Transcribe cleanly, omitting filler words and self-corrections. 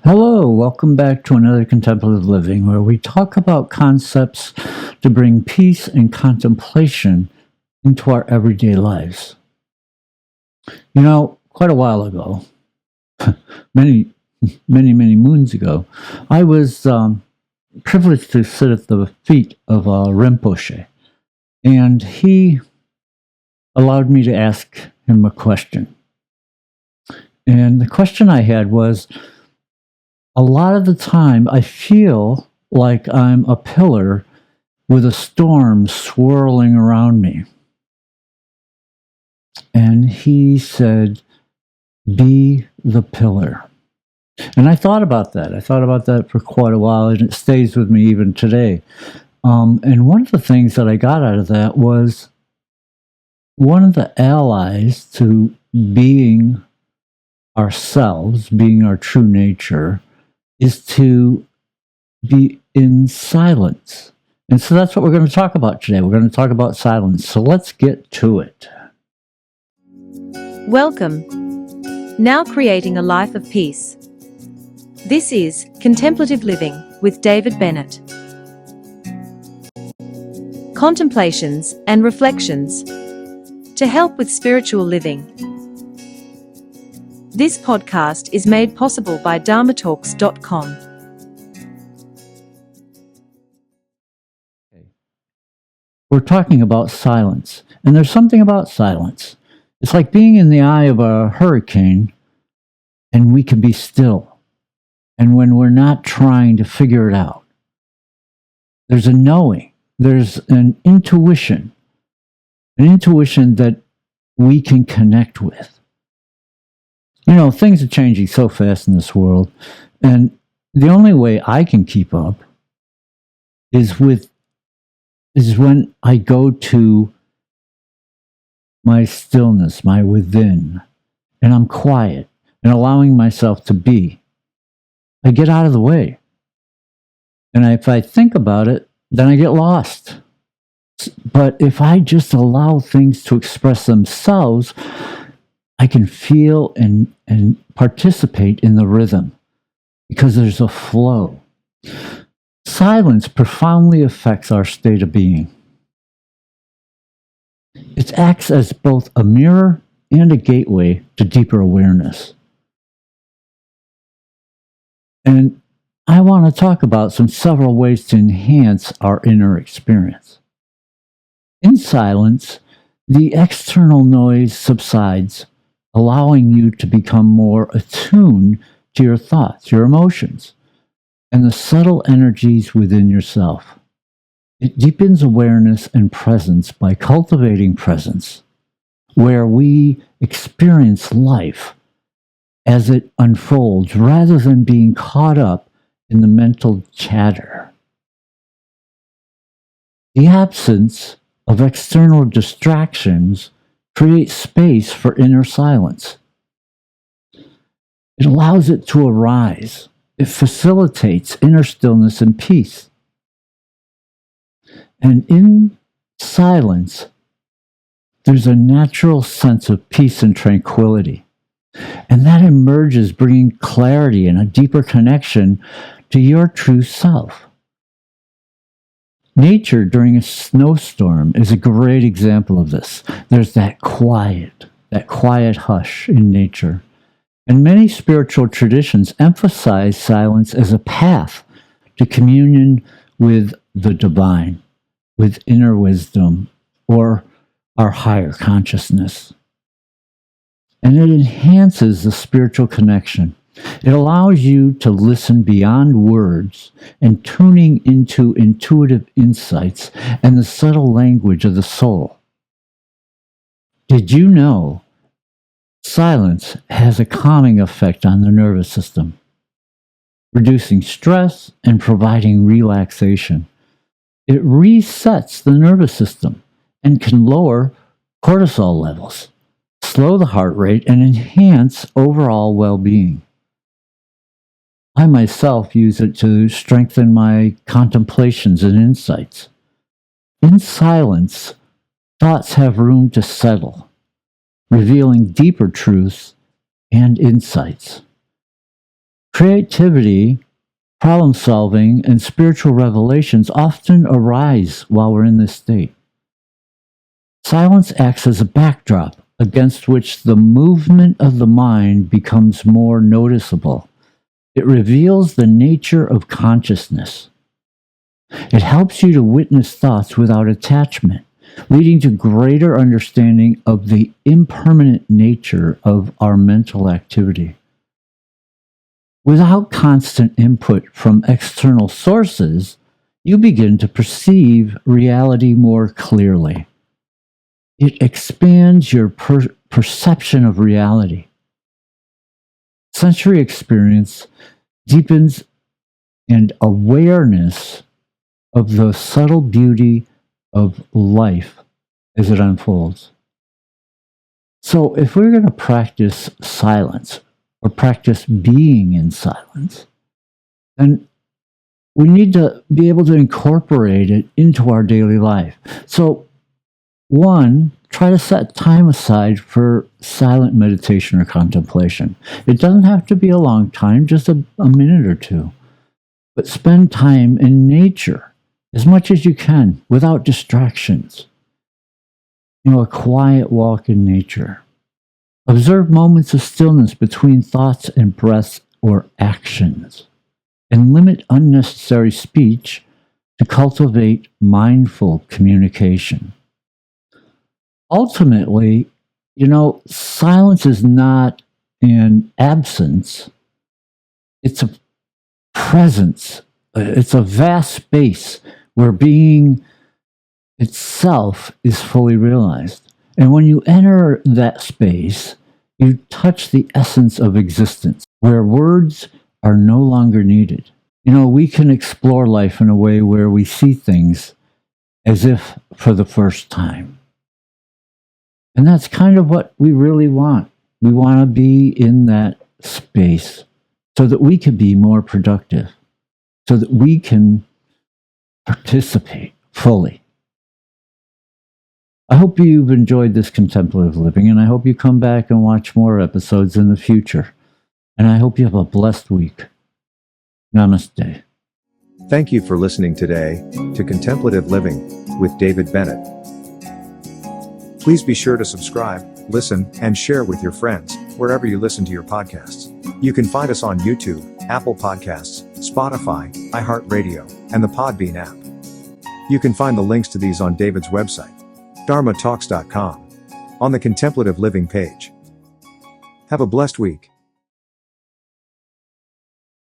Hello, welcome back to another Contemplative Living, where we talk about concepts to bring peace and contemplation into our everyday lives. You know, quite a while ago, many moons ago, I was privileged to sit at the feet of Rinpoche, and he allowed me to ask him a question. And the question I had was, a lot of the time, I feel like I'm a pillar with a storm swirling around me. And he said, be the pillar. And I thought about that. I thought about that for quite a while, and it stays with me even today. And one of the things that I got out of that was one of the allies to being ourselves, being our true nature, is to be in silence. And so that's what we're going to talk about today. We're going to talk about silence. So let's get to it. Welcome. Now creating a life of peace. This is Contemplative Living with David Bennett. Contemplations and reflections to help with spiritual living. This podcast is made possible by dharmatalks.com. We're talking about silence, and there's something about silence. It's like being in the eye of a hurricane, and we can be still. And when we're not trying to figure it out, there's a knowing, there's an intuition that we can connect with. You know, things are changing so fast in this world, and the only way I can keep up is when I go to my stillness, my within, and I'm quiet and allowing myself to be. I get out of the way. And if I think about it, then I get lost. But if I just allow things to express themselves, I can feel and participate in the rhythm because there's a flow. Silence profoundly affects our state of being. It acts as both a mirror and a gateway to deeper awareness. And I want to talk about several ways to enhance our inner experience. In silence, the external noise subsides, allowing you to become more attuned to your thoughts, your emotions, and the subtle energies within yourself. It deepens awareness and presence by cultivating presence, where we experience life as it unfolds rather than being caught up in the mental chatter. The absence of external distractions creates space for inner silence. It allows it to arise. It facilitates inner stillness and peace. And in silence, there's a natural sense of peace and tranquility. And that emerges, bringing clarity and a deeper connection to your true self. Nature during a snowstorm is a great example of this. There's that quiet hush in nature. And many spiritual traditions emphasize silence as a path to communion with the divine, with inner wisdom, or our higher consciousness. And it enhances the spiritual connection. It allows you to listen beyond words and tuning into intuitive insights and the subtle language of the soul. Did you know silence has a calming effect on the nervous system, reducing stress and providing relaxation? It resets the nervous system and can lower cortisol levels, slow the heart rate, and enhance overall well-being. I myself use it to strengthen my contemplations and insights. In silence, thoughts have room to settle, revealing deeper truths and insights. Creativity, problem solving, and spiritual revelations often arise while we're in this state. Silence acts as a backdrop against which the movement of the mind becomes more noticeable. It reveals the nature of consciousness. It helps you to witness thoughts without attachment, leading to greater understanding of the impermanent nature of our mental activity. Without constant input from external sources, you begin to perceive reality more clearly. It expands your perception of reality. Sensory experience deepens and awareness of the subtle beauty of life as it unfolds. So if we're going to practice silence or practice being in silence, then we need to be able to incorporate it into our daily life. So one, try to set time aside for silent meditation or contemplation. It doesn't have to be a long time, just a minute or two. But spend time in nature as much as you can without distractions. A quiet walk in nature. Observe moments of stillness between thoughts and breaths or actions. And limit unnecessary speech to cultivate mindful communication. Ultimately, silence is not an absence. It's a presence. It's a vast space where being itself is fully realized. And when you enter that space, you touch the essence of existence, where words are no longer needed. We can explore life in a way where we see things as if for the first time. And that's kind of what we really want. We want to be in that space so that we can be more productive, so that we can participate fully. I hope you've enjoyed this contemplative living, and I hope you come back and watch more episodes in the future. And I hope you have a blessed week. Namaste. Thank you for listening today to Contemplative Living with David Bennett. Please be sure to subscribe, listen, and share with your friends wherever you listen to your podcasts. You can find us on YouTube, Apple Podcasts, Spotify, iHeartRadio, and the Podbean app. You can find the links to these on David's website, dharmatalks.com, on the Contemplative Living page. Have a blessed week.